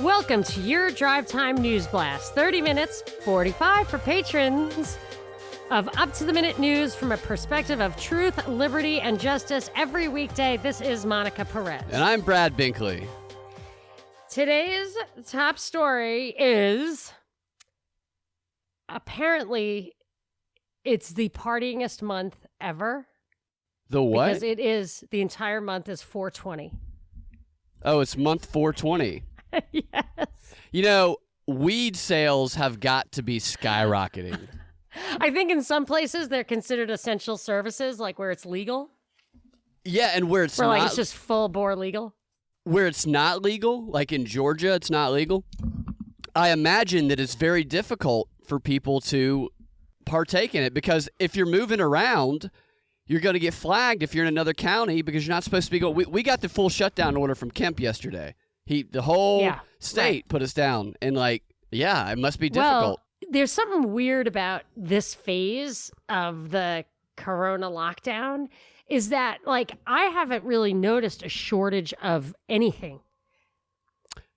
Welcome to your Drive Time News Blast. 30 minutes, 45 for patrons of up-to-the-minute news from a perspective of truth, liberty, and justice every weekday. This is Monica Perez. And I'm Brad Binkley. Today's top story is apparently it's the partyingest month ever. The what? Because it is, the entire month is 420. Oh, it's month 420. Yes. You know, weed sales have got to be skyrocketing. I think in some places they're considered essential services, like where it's legal. Yeah, and where it's or not, like it's just full bore legal. Where it's not legal, like in Georgia, it's not legal. I imagine that it's very difficult for people to partake in it because if you're moving around, you're going to get flagged if you're in another county because you're not supposed to be going. We got the full shutdown order from Kemp yesterday. The whole state put us down, and it must be difficult. Well, there's something weird about this phase of the corona lockdown is that, I haven't really noticed a shortage of anything.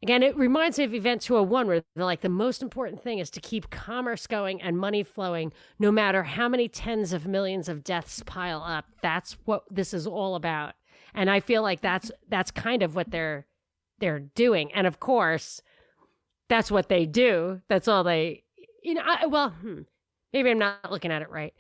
Again, it reminds me of Event 201, where the most important thing is to keep commerce going and money flowing, no matter how many tens of millions of deaths pile up. That's what this is all about. And I feel like that's kind of what they're doing. And of course, that's what they do. That's all they, maybe I'm not looking at it right.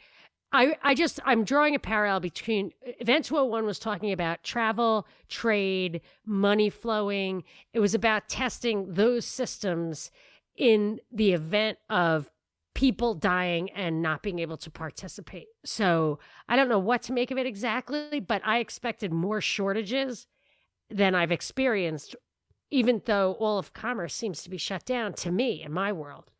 I'm drawing a parallel between Event 201 was talking about travel, trade, money flowing. It was about testing those systems in the event of people dying and not being able to participate. So I don't know what to make of it exactly, but I expected more shortages than I've experienced, even though all of commerce seems to be shut down to me in my world.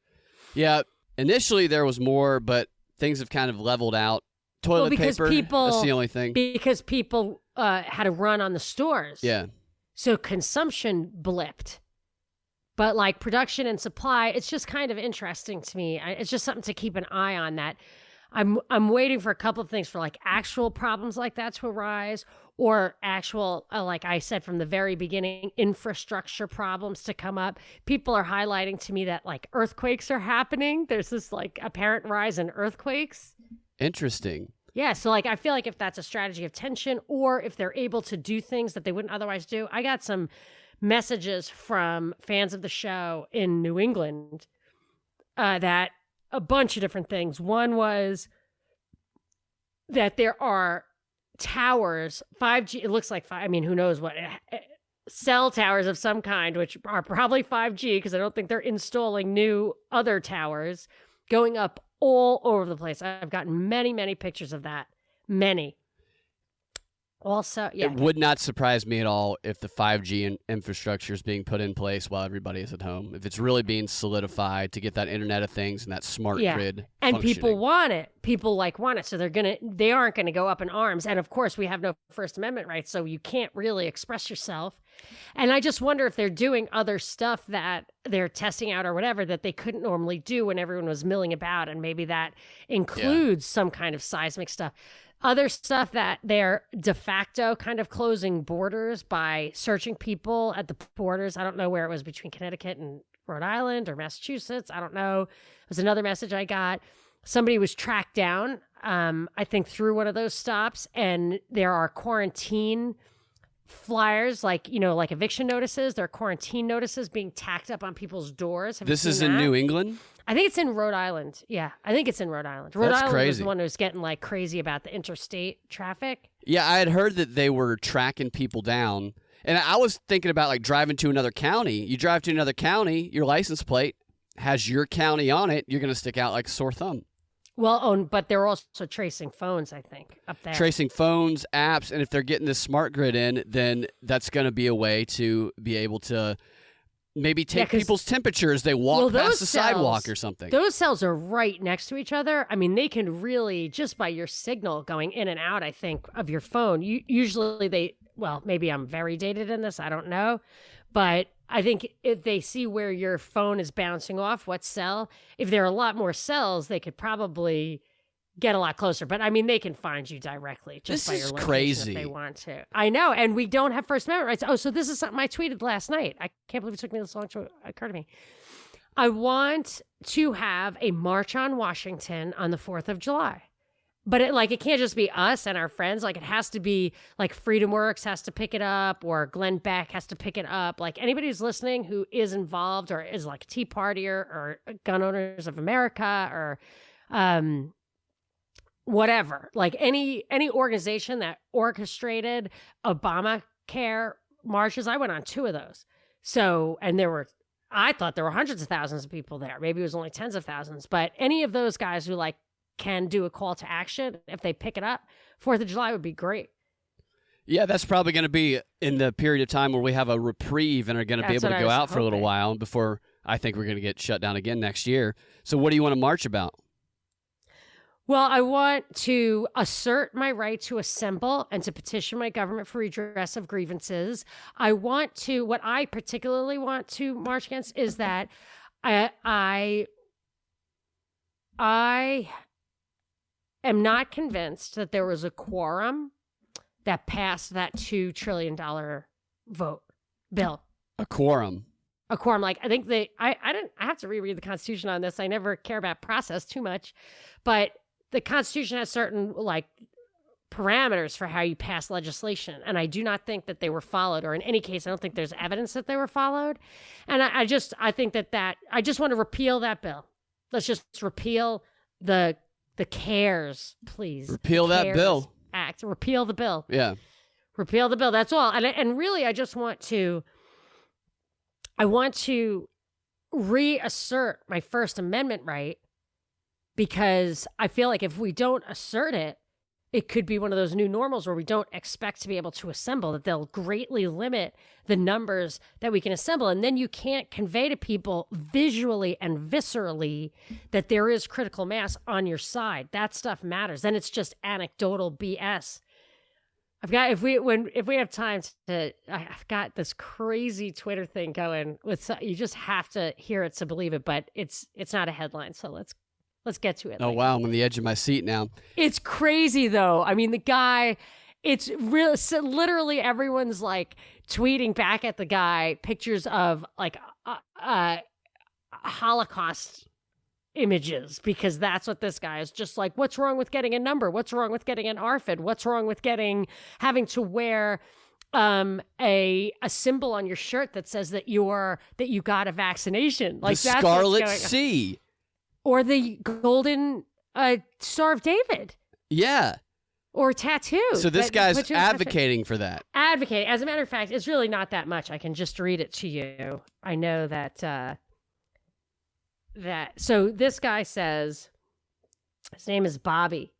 Yeah, initially there was more, but things have kind of leveled out. Toilet paper, that's the only thing. Because people had a run on the stores. Yeah. So consumption blipped. But production and supply, it's just kind of interesting to me. It's just something to keep an eye on that. I'm waiting for a couple of things for actual problems like that to arise, or actual, like I said from the very beginning, infrastructure problems to come up. People are highlighting to me that earthquakes are happening. There's this apparent rise in earthquakes. Interesting. Yeah, so I feel like if that's a strategy of tension, or if they're able to do things that they wouldn't otherwise do. I got some messages from fans of the show in New England that a bunch of different things. One was that there are towers, 5G, it looks like, who knows what, cell towers of some kind, which are probably 5G, because I don't think they're installing new other towers, going up all over the place. I've gotten many, many pictures of that. Many. Also, yeah. It would not surprise me at all if the 5G infrastructure is being put in place while everybody is at home. If it's really being solidified to get that Internet of Things and that smart grid and functioning. People want it. People want it. So they aren't going to go up in arms. And of course, we have no First Amendment rights, so you can't really express yourself. And I just wonder if they're doing other stuff that they're testing out or whatever that they couldn't normally do when everyone was milling about. And maybe that includes some kind of seismic stuff. Other stuff that they're de facto kind of closing borders by searching people at the borders. I don't know where it was between Connecticut and Rhode Island or Massachusetts. I don't know. It was another message I got. Somebody was tracked down, I think, through one of those stops. And there are quarantine flyers, like eviction notices. There are quarantine notices being tacked up on people's doors. This is in New England? I think it's in Rhode Island. Yeah, I think it's in Rhode Island. Rhode That's Island crazy. was the one who was getting crazy about the interstate traffic. Yeah, I had heard that they were tracking people down. And I was thinking about driving to another county. You drive to another county, your license plate has your county on it. You're going to stick out like a sore thumb. Well, but they're also tracing phones, I think, up there. Tracing phones, apps, and if they're getting this smart grid in, then that's going to be a way to be able to maybe take people's temperature as they walk past the sidewalk or something. Those cells are right next to each other. They can really, just by your signal going in and out, I think, of your phone, usually maybe I'm very dated in this, I don't know, but I think if they see where your phone is bouncing off, what cell, if there are a lot more cells, they could probably get a lot closer. But I mean, they can find you directly just by your location crazy. if they want to. I know, and we don't have First Amendment rights. Oh, so this is something I tweeted last night. I can't believe it took me this long to occur to me. I want to have a march on Washington on the 4th of July. But it can't just be us and our friends. Like, it has to be like Freedom Works has to pick it up, or Glenn Beck has to pick it up. Like, anybody who's listening who is involved or is like Tea Partier or Gun Owners of America or whatever, like any organization that orchestrated Obamacare marches. I went on 2 of those. So, and I thought there were hundreds of thousands of people there. Maybe it was only tens of thousands. But any of those guys who like can do a call to action, if they pick it up, 4th of July would be great. Yeah, that's probably going to be in the period of time where we have a reprieve and are going to be able to go out for a little while before I think we're going to get shut down again next year. So what do you want to march about? Well, I want to assert my right to assemble and to petition my government for redress of grievances. What I particularly want to march against is that I am not convinced that there was a quorum that passed that $2 trillion bill. A quorum. Like, I think I have to reread the Constitution on this. I never care about process too much, but the Constitution has certain like parameters for how you pass legislation. And I do not think that they were followed, or in any case, I don't think there's evidence that they were followed. And I think that I just want to repeal that bill. Let's just repeal the CARES, please. Repeal that bill. Act. Repeal the bill. Yeah. Repeal the bill. That's all. And really, I want to reassert my First Amendment right, because I feel like if we don't assert it, it could be one of those new normals where we don't expect to be able to assemble, that they'll greatly limit the numbers that we can assemble. And then you can't convey to people visually and viscerally that there is critical mass on your side. That stuff matters. Then it's just anecdotal BS. If we have time I've got this crazy Twitter thing going with, you just have to hear it to believe it, but it's not a headline. So let's get to it. Oh, wow. I'm on the edge of my seat now. It's crazy, though. I mean, the guy, it's real. So literally everyone's like tweeting back at the guy pictures of like Holocaust images, because that's what this guy is just like. What's wrong with getting a number? What's wrong with getting an ARFID? What's wrong with having to wear a symbol on your shirt that says that you got a vaccination? Like, the Scarlet C. Or the golden Star of David. Yeah. Or tattoo. So this guy's advocating for that. Advocating. As a matter of fact, it's really not that much. I can just read it to you. I know that. So this guy says, his name is Bobby.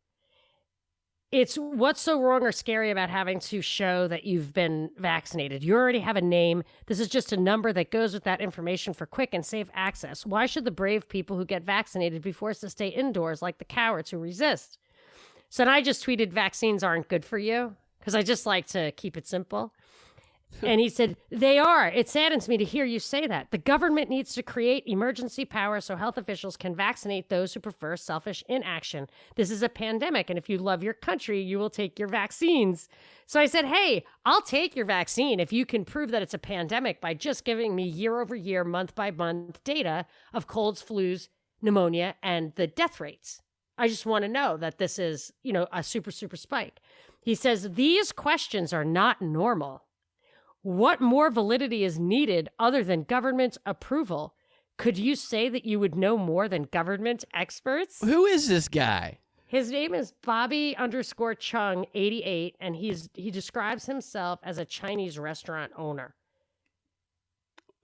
It's what's so wrong or scary about having to show that you've been vaccinated? You already have a name. This is just a number that goes with that information for quick and safe access. Why should the brave people who get vaccinated be forced to stay indoors like the cowards who resist? So then I just tweeted, vaccines aren't good for you, because I just like to keep it simple. And he said, they are. It saddens me to hear you say that. The government needs to create emergency power so health officials can vaccinate those who prefer selfish inaction. This is a pandemic, and if you love your country, you will take your vaccines. So I said, hey, I'll take your vaccine if you can prove that it's a pandemic by just giving me year-over-year, month-by-month data of colds, flus, pneumonia, and the death rates. I just want to know that this is, a super, super spike. He says, these questions are not normal. What more validity is needed other than government approval? Could you say that you would know more than government experts? Who is this guy? His name is Bobby_Chung 88, and he describes himself as a Chinese restaurant owner.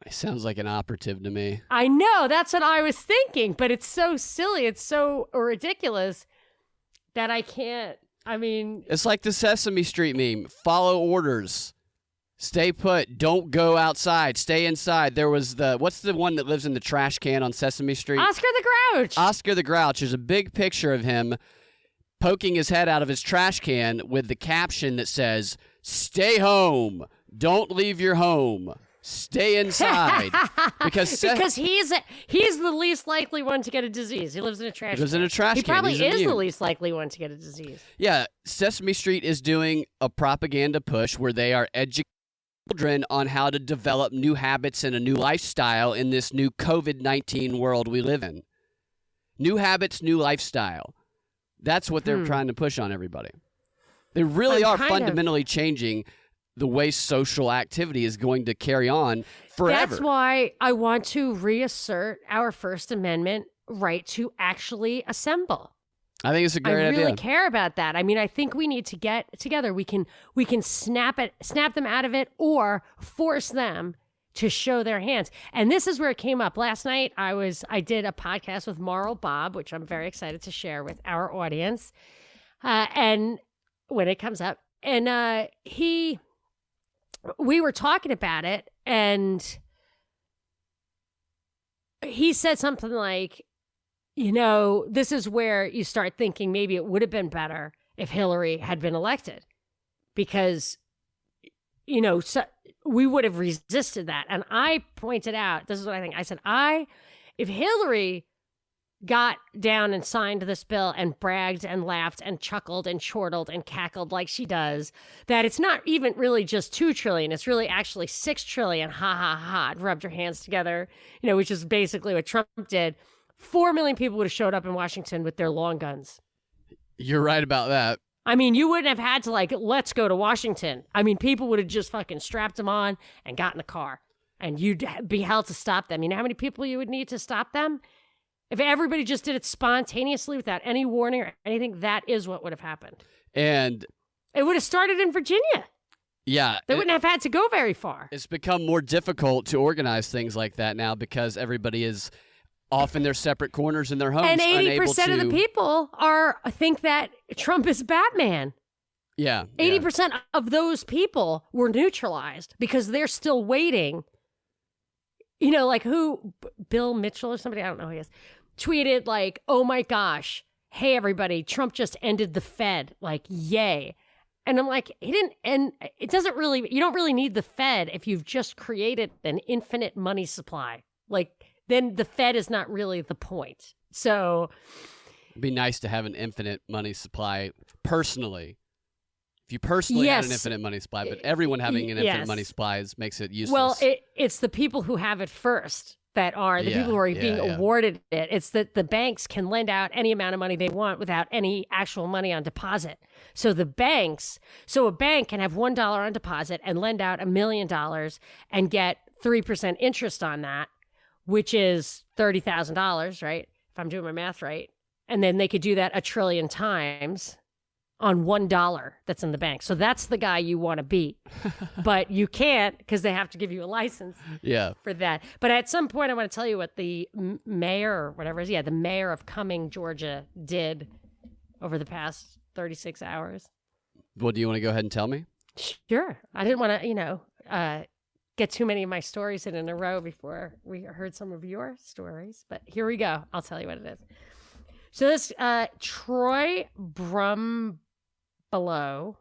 He sounds like an operative to me. I know, that's what I was thinking, but it's so silly, it's so ridiculous that I can't. It's like the Sesame Street meme. Follow orders. Stay put. Don't go outside. Stay inside. There was what's the one that lives in the trash can on Sesame Street? Oscar the Grouch. Oscar the Grouch. There's a big picture of him poking his head out of his trash can with the caption that says, stay home. Don't leave your home. Stay inside. because he's the least likely one to get a disease. He lives in a trash can. He probably is the least likely one to get a disease. Yeah, Sesame Street is doing a propaganda push where they are educating children on how to develop new habits and a new lifestyle in this new COVID-19 world we live in. New habits, new lifestyle. That's what they're trying to push on everybody. They really are fundamentally changing the way social activity is going to carry on forever. That's why I want to reassert our First Amendment right to actually assemble. I think it's a great idea. I really care about that. I mean, I think we need to get together. We can snap them out of it, or force them to show their hands. And this is where it came up. Last night, I did a podcast with Moral Bob, which I'm very excited to share with our audience. And when it comes up, and we were talking about it, and he said something like, this is where you start thinking maybe it would have been better if Hillary had been elected, because, so we would have resisted that. And I pointed out, this is what I think. I said, if Hillary got down and signed this bill and bragged and laughed and chuckled and chortled and cackled like she does, that it's not even really just $2 trillion, it's really actually $6 trillion, ha ha ha, rubbed her hands together, which is basically what Trump did. 4 million people would have showed up in Washington with their long guns. You're right about that. I mean, you wouldn't have had to let's go to Washington. I mean, people would have just fucking strapped them on and got in a car, and you'd be held to stop them. You know how many people you would need to stop them? If everybody just did it spontaneously without any warning or anything, that is what would have happened. And it would have started in Virginia. Yeah. They wouldn't have had to go very far. It's become more difficult to organize things like that now because everybody is off in their separate corners in their homes. And 80% of the people think that Trump is Batman. Yeah. 80% of those people were neutralized because they're still waiting. Bill Mitchell or somebody, I don't know who he is, tweeted oh my gosh, hey everybody, Trump just ended the Fed, yay. And I'm like, he didn't, and it doesn't really, you don't really need the Fed if you've just created an infinite money supply. Then the Fed is not really the point. So it'd be nice to have an infinite money supply personally. If you personally had an infinite money supply, but everyone having an infinite money supply makes it useless. Well, it's the people who have it first that are the people who are being awarded it. It's that the banks can lend out any amount of money they want without any actual money on deposit. So a bank can have $1 on deposit and lend out $1 million and get 3% interest on that, which is $30,000, right? If I'm doing my math right. And then they could do that 1 trillion times on $1 that's in the bank. So that's the guy you want to be. But you can't because they have to give you a license for that. But at some point, I want to tell you what the mayor or whatever it is. The mayor of Cumming, Georgia did over the past 36 hours. Well, do you want to go ahead and tell me? Sure. I didn't want to, get too many of my stories in a row before we heard some of your stories. But here we go. I'll tell you what it is. So this Troy Brumbelow. Brumbelow.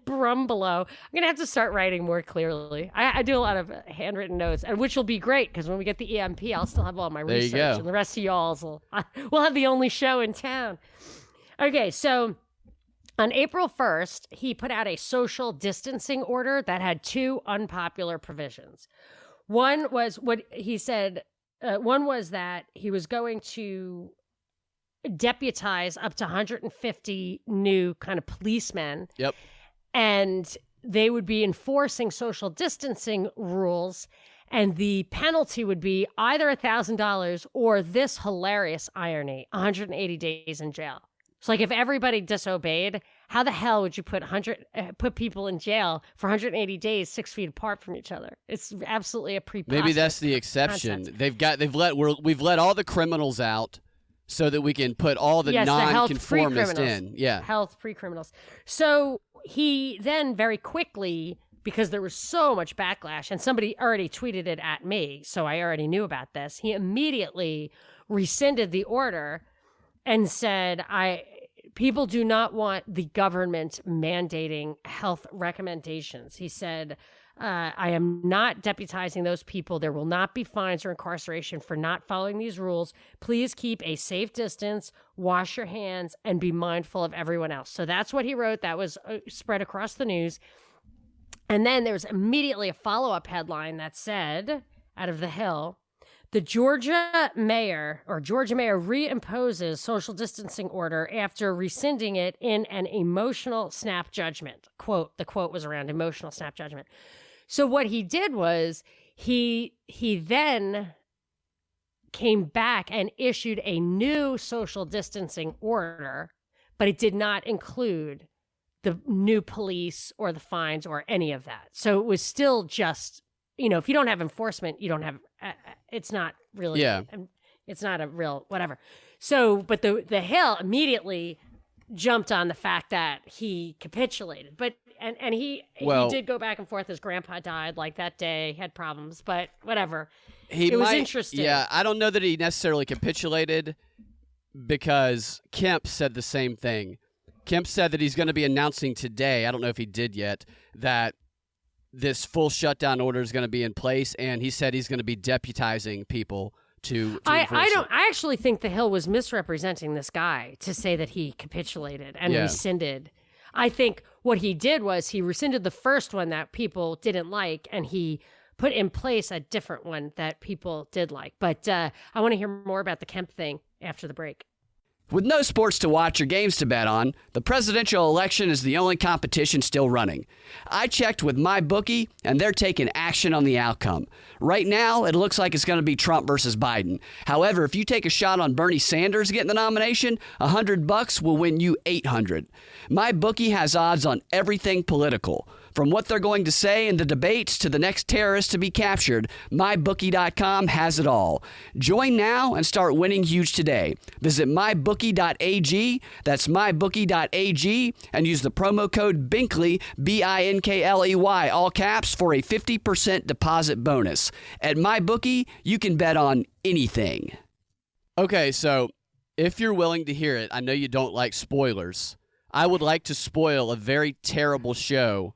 Brumbelow. I'm going to have to start writing more clearly. I do a lot of handwritten notes, and which will be great because when we get the EMP, I'll still have all my research. There you go. And the rest of y'all's we'll have the only show in town. Okay, so on April 1st, he put out a social distancing order that had 2 unpopular provisions. One was what he said. One was that he was going to deputize up to 150 new kind of policemen. Yep. And they would be enforcing social distancing rules. And the penalty would be either $1,000 or this hilarious irony, 180 days in jail. So if everybody disobeyed, how the hell would you put people in jail for 180 days, 6 feet apart from each other? It's absolutely a preposterous Maybe that's the exception. Concept. We've let all the criminals out so that we can put all the non-conformists in. Yeah, health pre-criminals. So he then very quickly, because there was so much backlash, and somebody already tweeted it at me, so I already knew about this. He immediately rescinded the order and said, people do not want the government mandating health recommendations. He said, I am not deputizing those people. There will not be fines or incarceration for not following these rules. Please keep a safe distance, wash your hands, and be mindful of everyone else. So that's what he wrote. That was spread across the news. And then there was immediately a follow-up headline that said, out of the Hill, the Georgia mayor reimposes social distancing order after rescinding it in an emotional snap judgment. The quote was around emotional snap judgment. So what he did was he then came back and issued a new social distancing order, but it did not include the new police or the fines or any of that. So it was still just, if you don't have enforcement, you don't have, it's not really, it's not a real whatever. So, but the Hill immediately jumped on the fact that he capitulated, but and he did go back and forth. His grandpa died like that day, had problems, but whatever. It was interesting. Yeah, I don't know that he necessarily capitulated because Kemp said the same thing. Kemp said that he's going to be announcing today, I don't know if he did yet, that this full shutdown order is going to be in place, and he said he's going to be deputizing people to enforce it. I actually think the Hill was misrepresenting this guy to say that he capitulated and rescinded. I think what he did was he rescinded the first one that people didn't like, and he put in place a different one that people did like. But I want to hear more about the Kemp thing after the break. With no sports to watch or games to bet on, the presidential election is the only competition still running. I checked with MyBookie, and they're taking action on the outcome. Right now, it looks like it's going to be Trump versus Biden. However, if you take a shot on Bernie Sanders getting the nomination, $100 will win you $800. MyBookie has odds on everything political. From what they're going to say in the debates to the next terrorist to be captured, MyBookie.com has it all. Join now and start winning huge today. Visit MyBookie.ag, that's MyBookie.ag, and use the promo code BINKLEY, BINKLEY, all caps, for a 50% deposit bonus. At MyBookie, you can bet on anything. Okay, so if you're willing to hear it, I know you don't like spoilers. I would like to spoil a very terrible show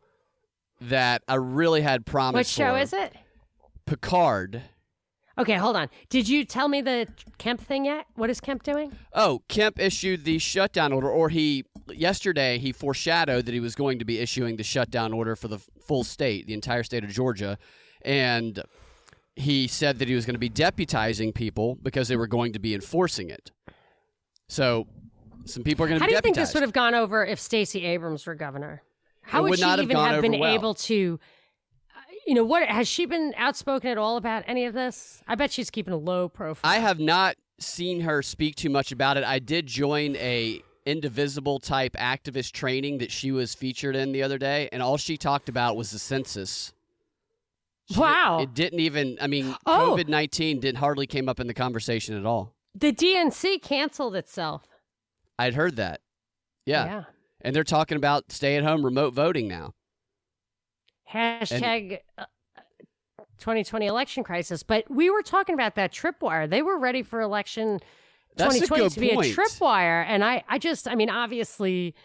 that I really had promise What show is it? Picard. Okay, hold on. Did you tell me the Kemp thing yet? What is Kemp doing? Oh, Kemp issued the shutdown order, or yesterday he foreshadowed that he was going to be issuing the shutdown order for the full state, the entire state of Georgia, and he said that he was going to be deputizing people because they were going to be enforcing it. So some people are going to be deputized. How do you think this would have gone over if Stacey Abrams were governor? How would she even have been able to, what, has she been outspoken at all about any of this? I bet she's keeping a low profile. I have not seen her speak too much about it. I did join a Indivisible type activist training that she was featured in the other day, and all she talked about was the census. Wow. It didn't even, COVID-19 hardly came up in the conversation at all. The DNC canceled itself. I'd heard that. Yeah. And they're talking about stay-at-home remote voting now. Hashtag 2020 election crisis. But we were talking about that Tripwire. They were ready for election 2020 to be a Tripwire. And I obviously,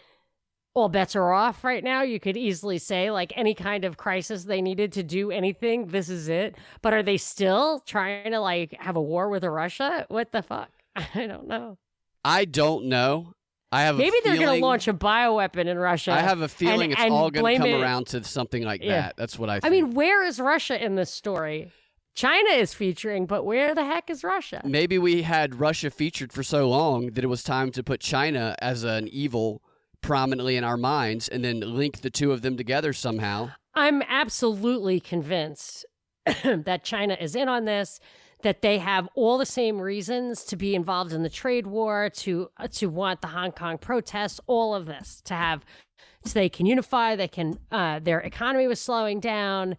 all bets are off right now. You could easily say, like, any kind of crisis they needed to do anything, this is it. But are they still trying to, have a war with Russia? What the fuck? I don't know. I don't know. Maybe they're going to launch a bioweapon in Russia. I have a feeling it's all going to come around to something like that. That's what I think. I mean, where is Russia in this story? China is featuring, but where the heck is Russia? Maybe we had Russia featured for so long that it was time to put China as an evil prominently in our minds and then link the two of them together somehow. I'm absolutely convinced that China is in on this, that they have all the same reasons to be involved in the trade war, to want the Hong Kong protests, all of this, so they can unify, they can, their economy was slowing down,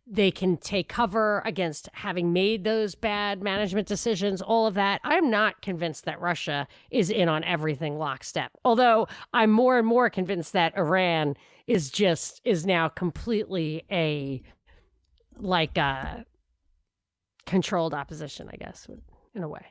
they can take cover against having made those bad management decisions, all of that. I'm not convinced that Russia is in on everything lockstep, although I'm more and more convinced that Iran is now completely a controlled opposition, I guess, in a way.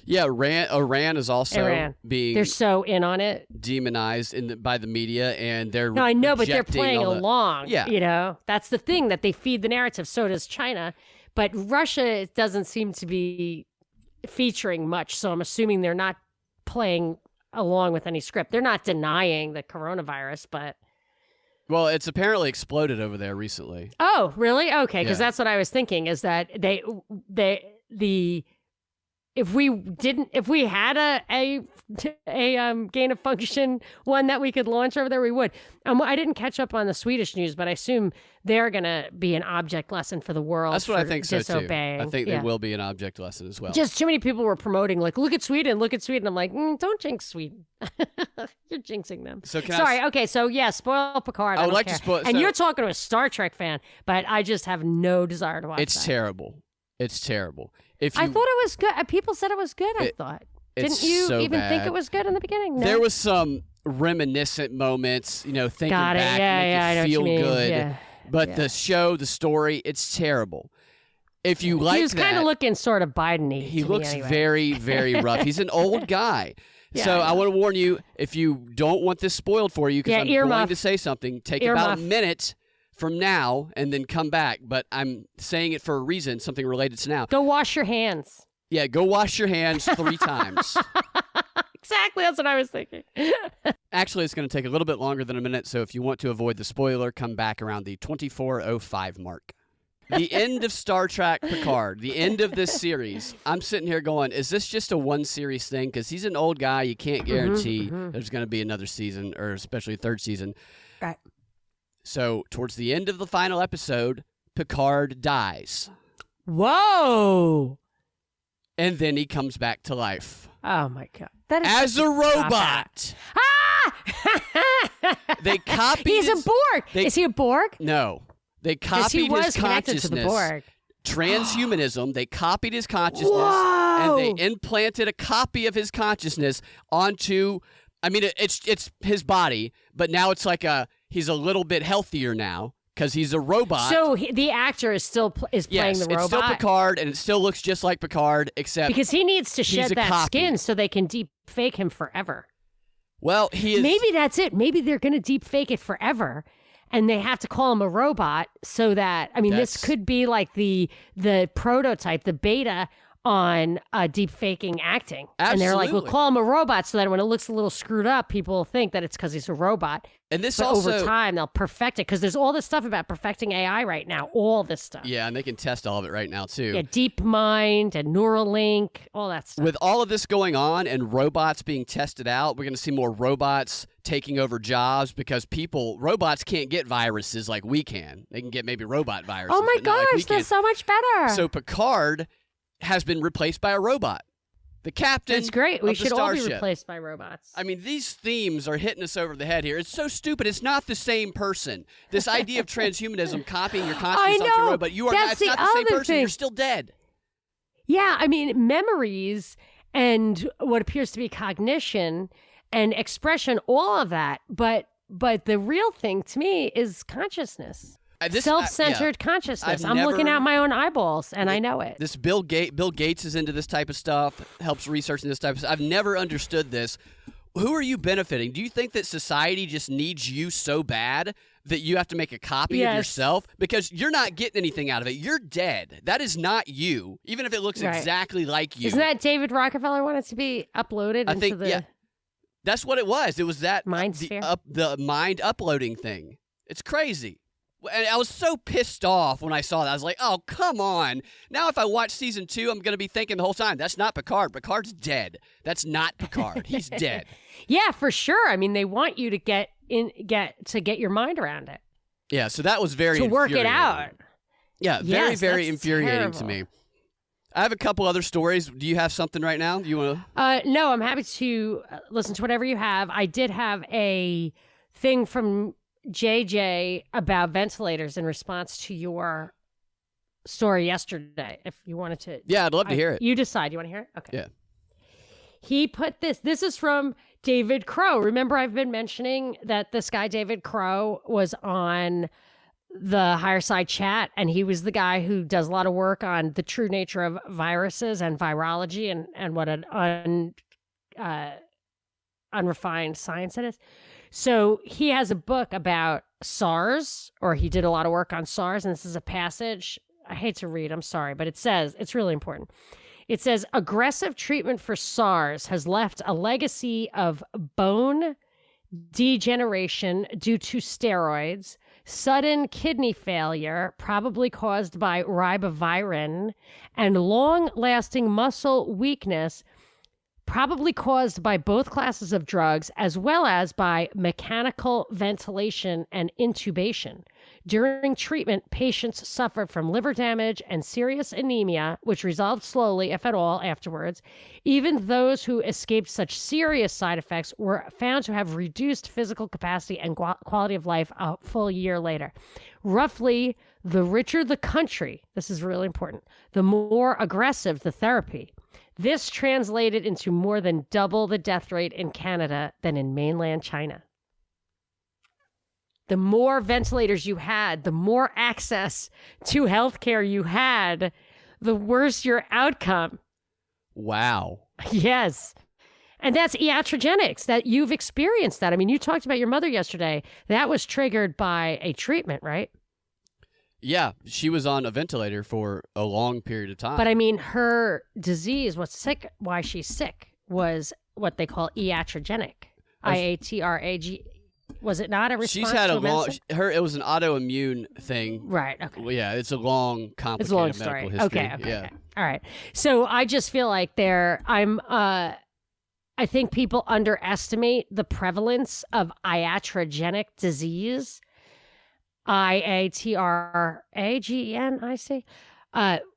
Yeah, Iran is also being they're so in on it, demonized by the media, and they're no, I know, but they're playing along. Yeah, that's the thing, that they feed the narrative. So does China, but Russia doesn't seem to be featuring much. So I'm assuming they're not playing along with any script. They're not denying the coronavirus, but well, it's apparently exploded over there recently. Oh, really? Okay, because that's what I was thinking. Is that if we had a gain of function one that we could launch over there, we would. I didn't catch up on the Swedish news, but I assume they're going to be an object lesson for the world. That's what I think so too. I think there will be an object lesson as well. Just too many people were promoting, like, look at Sweden. I'm like, don't jinx Sweden. You're jinxing them. So Okay, so yeah, spoil Picard. I would like to spoil. And you're talking to a Star Trek fan, but I just have no desire to watch. It's terrible. It's terrible. I thought it was good. People said it was good. I thought. Didn't you even think it was good in the beginning? No? There was some reminiscent moments, thinking back, make you feel good. Yeah. But the show, the story, it's terrible. If you like, he was kind of looking sort of Biden-y. He looks very, very rough. He's an old guy. So I want to warn you, if you don't want this spoiled for you, because I'm going to say something, take about a minute from now and then come back. But I'm saying it for a reason, something related to now. Go wash your hands. Yeah, go wash your hands 3 times. Exactly, that's what I was thinking. Actually, it's going to take a little bit longer than a minute, so if you want to avoid the spoiler, come back around the 24:05 mark. The end of Star Trek Picard, the end of this series. I'm sitting here going, is this just a one-series thing? Because he's an old guy. You can't guarantee there's going to be another season, or especially a third season. Right. So, towards the end of the final episode, Picard dies. Whoa! And then he comes back to life. Oh, my God. That is as a robot. Ah! They copied He's a Borg. Is he a Borg? No. They copied his consciousness. To the Borg. Transhumanism. They copied his consciousness. Whoa! And they implanted a copy of his consciousness onto, it's his body, but now it's like he's a little bit healthier now. Because he's a robot. So the actor is still playing the robot? It's still Picard, and it still looks just like Picard, except because he needs to shed that skin so they can deep fake him forever. Well, he is... Maybe that's it. Maybe they're going to deep fake it forever, and they have to call him a robot so that... this could be like the prototype, the beta on deep faking acting. Absolutely. And they're like, we'll call him a robot so that when it looks a little screwed up, people will think that it's because he's a robot. And this but also... over time, they'll perfect it, because there's all this stuff about perfecting AI right now, all this stuff. Yeah, and they can test all of it right now, too. Yeah, DeepMind and Neuralink, all that stuff. With all of this going on and robots being tested out, we're going to see more robots taking over jobs, because robots can't get viruses like we can. They can get maybe robot viruses. Oh my gosh, that's so much better. So Picard has been replaced by a robot. The captain. That's great. We should all be starship. replaced by robots. These themes are hitting us over the head here. It's so stupid. It's not the same person. This idea of transhumanism, copying your consciousness onto a robot. It's not the same person. You're still dead. Yeah, memories and what appears to be cognition and expression, all of that. But the real thing to me is consciousness. Self-centered consciousness. I'm looking at my own eyeballs, and I know it. This Bill Gates is into this type of stuff, helps researching this type of stuff. I've never understood this. Who are you benefiting? Do you think that society just needs you so bad that you have to make a copy of yourself? Because you're not getting anything out of it. You're dead. That is not you, even if it looks exactly like you. Isn't that David Rockefeller wanted to be uploaded into the... Yeah. That's what it was. It was that mind sphere? The mind uploading thing. It's crazy. And I was so pissed off when I saw that. I was like, oh, come on. Now if I watch season 2, I'm going to be thinking the whole time, that's not Picard. Picard's dead. That's not Picard. He's dead. Yeah, for sure. They want you to get your mind around it. Yeah, so that was very to work it out. Yeah, very infuriating to me. I have a couple other stories. Do you have something right now? You want to? No, I'm happy to listen to whatever you have. I did have a thing from JJ about ventilators in response to your story yesterday. If you wanted to. Yeah, I'd love to hear it. You decide. You want to hear it? Okay. Yeah. He put this is from David Crow. Remember, I've been mentioning that this guy, David Crow, was on the Higher Side Chat, and he was the guy who does a lot of work on the true nature of viruses and virology and what an unrefined science it is. So he has a book about SARS, or he did a lot of work on SARS, and this is a passage I hate to read, I'm sorry, but it says, it's really important. It says, aggressive treatment for SARS has left a legacy of bone degeneration due to steroids, sudden kidney failure, probably caused by ribavirin, and long-lasting muscle weakness, probably caused by both classes of drugs, as well as by mechanical ventilation and intubation. During treatment, patients suffered from liver damage and serious anemia, which resolved slowly, if at all, afterwards. Even those who escaped such serious side effects were found to have reduced physical capacity and quality of life a full year later. Roughly, the richer the country, this is really important, the more aggressive the therapy. This translated into more than double the death rate in Canada than in mainland China. The more ventilators you had, the more access to healthcare you had, the worse your outcome. Wow. Yes. And that's iatrogenics, that you've experienced that. I mean, you talked about your mother yesterday. That was triggered by a treatment, right? Yeah, she was on a ventilator for a long period of time. But I mean, her disease, why she's sick, was what they call iatrogenic. IATRAG. Was it not a response? She's had to a long. medicine? It was an autoimmune thing. Right. Okay. Well, yeah, it's a long, complicated It's a long medical story. history. Okay. All right. So I just feel like I think people underestimate the prevalence of iatrogenic disease. IATRAGEN, I say,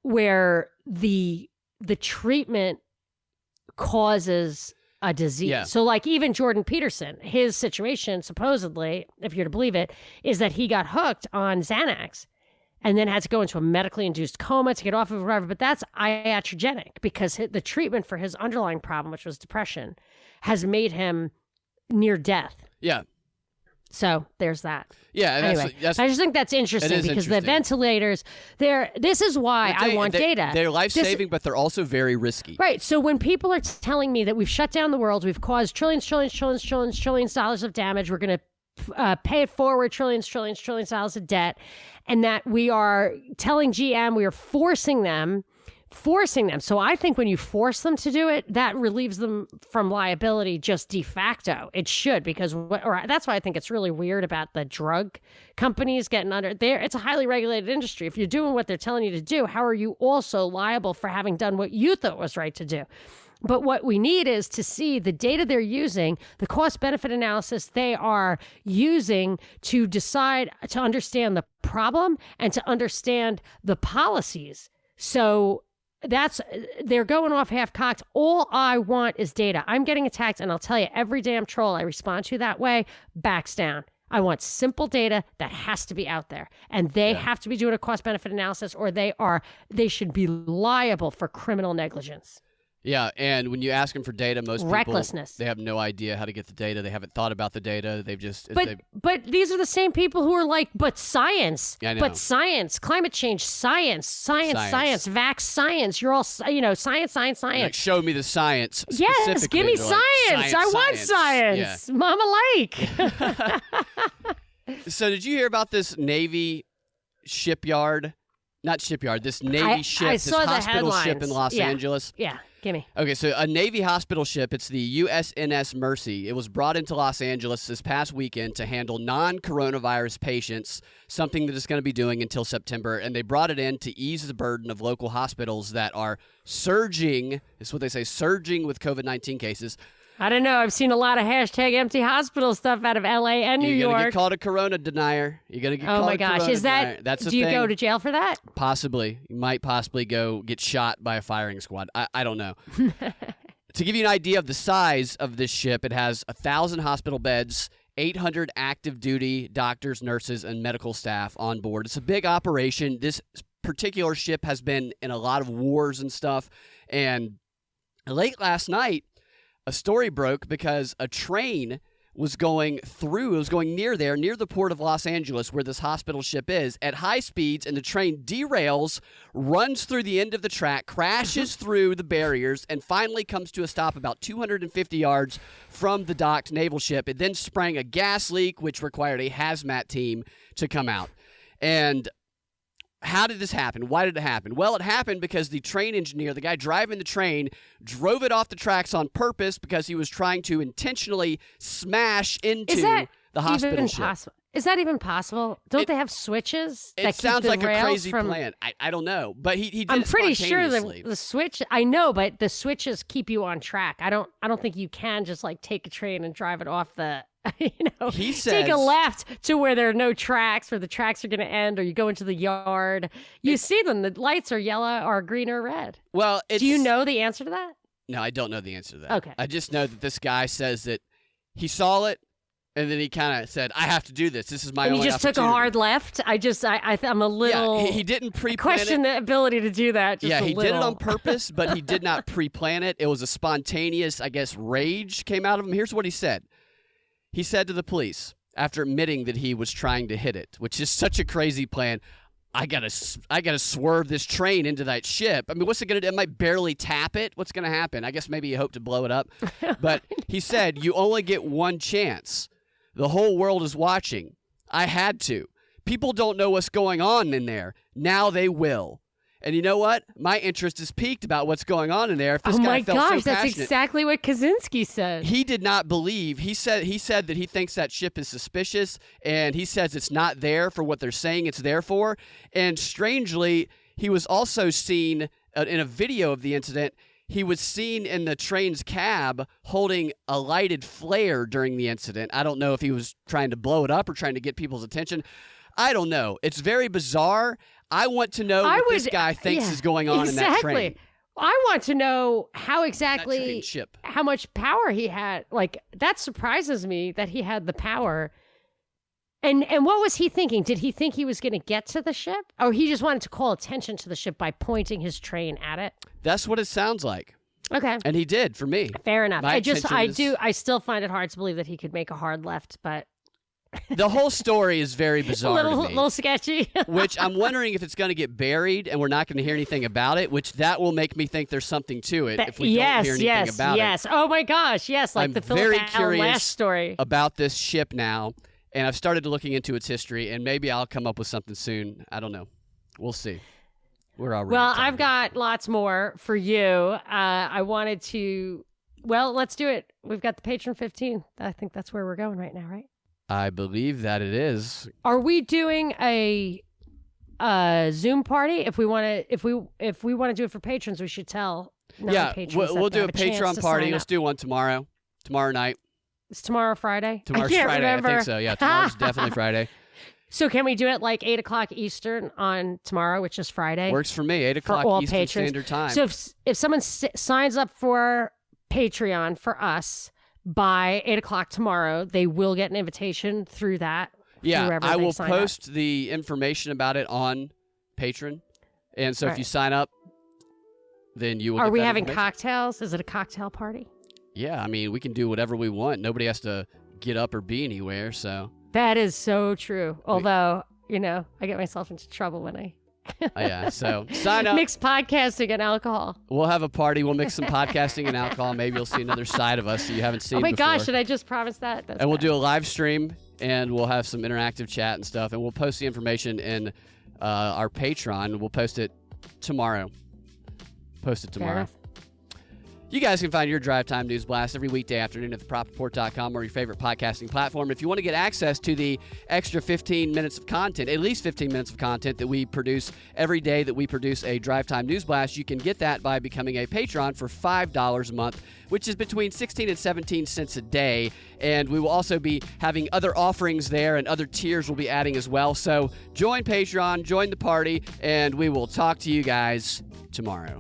where the treatment causes a disease. Yeah. So like even Jordan Peterson, his situation supposedly, if you're to believe it, is that he got hooked on Xanax and then had to go into a medically induced coma to get off of it, whatever. But that's iatrogenic because the treatment for his underlying problem, which was depression, has made him near death. Yeah. So there's that. Yeah. And anyway, I just think that's interesting because the ventilators, this is why I want data. They're life-saving, but they're also very risky. Right. So when people are telling me that we've shut down the world, we've caused trillions dollars of damage, we're going to pay it forward, trillions dollars of debt, and that we are telling GM, we are forcing them. So I think when you force them to do it, that relieves them from liability just de facto. It should, because that's why I think it's really weird about the drug companies getting under there. It's a highly regulated industry. If you're doing what they're telling you to do, how are you also liable for having done what you thought was right to do? But what we need is to see the data they're using, the cost-benefit analysis they are using to decide, to understand the problem and to understand the policies. So they're going off half-cocked. All I want is data. I'm getting attacked, and I'll tell you, every damn troll I respond to that way backs down. I want simple data that has to be out there, and they have to be doing a cost-benefit analysis, or they should be liable for criminal negligence. Yeah, and when you ask them for data, most people, recklessness. They have no idea how to get the data. They haven't thought about the data. They've just... But these are the same people who are like, but science, yeah, I know. But science, climate change, science, vax science. You're all, science. Like, show me the science. Yes, give me science. I want science. Yeah. Mama Lake. So did you hear about this Navy shipyard? Not shipyard, this Navy ship, I this saw hospital the ship in Los Angeles. Yeah, gimme. Okay, so a Navy hospital ship, it's the USNS Mercy. It was brought into Los Angeles this past weekend to handle non-coronavirus patients, something that it's going to be doing until September. And they brought it in to ease the burden of local hospitals that are surging, is what they say, surging with COVID-19 cases. I don't know. I've seen a lot of hashtag empty hospital stuff out of LA and New York. You're going to get called a corona denier. You're going to get called a corona denier. Is that, that's do you go to jail for that? Possibly. You might possibly go get shot by a firing squad. I don't know. To give you an idea of the size of this ship, it has 1,000 hospital beds, 800 active duty doctors, nurses, and medical staff on board. It's a big operation. This particular ship has been in a lot of wars and stuff. And late last night, a story broke because a train was going through, it was going near the port of Los Angeles where this hospital ship is, at high speeds, and the train derails, runs through the end of the track, crashes through the barriers, and finally comes to a stop about 250 yards from the docked naval ship. It then sprang a gas leak, which required a hazmat team to come out. And how did this happen? Why did it happen? Well, it happened because the train engineer, the guy driving the train, drove it off the tracks on purpose because he was trying to intentionally smash into the hospital ship. Possible? Is that even possible? Don't they have switches that keep sounds the like rails a crazy from... plan. I don't know, but he did I'm it pretty sure spontaneously. the switch. I know, but the switches keep you on track. I don't think you can just like take a train and drive it off the. He says, take a left to where there are no tracks, where the tracks are going to end, or you go into the yard. You see them. The lights are yellow, or green, or red. Well, do you know the answer to that? No, I don't know the answer to that. Okay. I just know that this guy says that he saw it, and then he kind of said, "I have to do this. This is my only opportunity." And he just took a hard left. I'm a little. Yeah, he didn't pre-plan question the ability to do that. Just he little. did it on purpose, but he did not pre-plan it. It was a spontaneous, I guess, rage came out of him. Here's what he said. He said to the police, after admitting that he was trying to hit it, which is such a crazy plan, I gotta swerve this train into that ship. I mean, what's it gonna do? It might barely tap it. What's gonna happen? I guess maybe you hope to blow it up. But he said, you only get one chance. The whole world is watching. I had to. People don't know what's going on in there. Now they will. And you know what? My interest is piqued about what's going on in there. If this guy felt so that's passionate. exactly what Kaczynski said. He did not believe. He said that he thinks that ship is suspicious, and he says it's not there for what they're saying it's there for. And strangely, he was also seen in a video of the incident. He was seen in the train's cab holding a lighted flare during the incident. I don't know if he was trying to blow it up or trying to get people's attention. I don't know. It's very bizarre. I want to know what this guy thinks is going on in that train. I want to know how how much power he had. Like, that surprises me that he had the power. And what was he thinking? Did he think he was going to get to the ship? Or he just wanted to call attention to the ship by pointing his train at it? That's what it sounds like. Okay. And he did for me. Fair enough. I still find it hard to believe that he could make a hard left, but the whole story is very bizarre a little sketchy. Which I'm wondering if it's going to get buried and we're not going to hear anything about it, which that will make me think there's something to it if we don't hear anything about it. Yes. Oh my gosh, yes, like I'm the Philip Allen Lash story. About this ship now, and I've started looking into its history, and maybe I'll come up with something soon. I don't know. We'll see. We're already I've got lots more for you. I wanted to, let's do it. We've got the Patron 15. I think that's where we're going right now, right? I believe that it is. Are we doing a Zoom party? If we want to do it for patrons, we should tell non-patrons. We'll do a Patreon party. Let's do one tomorrow night. Is tomorrow Friday? Tomorrow's Friday. Remember. I think so. Yeah, tomorrow's definitely Friday. So can we do it like 8 o'clock Eastern on tomorrow, which is Friday? Works for me. 8 o'clock Eastern Standard Time. So if someone signs up for Patreon for us by 8 o'clock tomorrow, they will get an invitation through that. Yeah, I will post the information about it on Patreon. And so if you sign up, then you will get that information. Are we having cocktails? Is it a cocktail party? Yeah, I mean, we can do whatever we want. Nobody has to get up or be anywhere, so. That is so true. Although, I get myself into trouble when I yeah, so sign up. Mix podcasting and alcohol. We'll have a party. We'll mix some podcasting and alcohol. Maybe you'll see another side of us that you haven't seen before. Oh my gosh, did I just promise that? And we'll do a live stream, and we'll have some interactive chat and stuff, and we'll post the information in our Patreon. We'll post it tomorrow. You guys can find your Drive Time News Blast every weekday afternoon at thepropreport.com or your favorite podcasting platform. If you want to get access to the extra 15 minutes of content, at least 15 minutes of content that we produce every day that we produce a Drive Time News Blast, you can get that by becoming a patron for $5 a month, which is between 16 and 17 cents a day. And we will also be having other offerings there, and other tiers we'll be adding as well. So join Patreon, join the party, and we will talk to you guys tomorrow.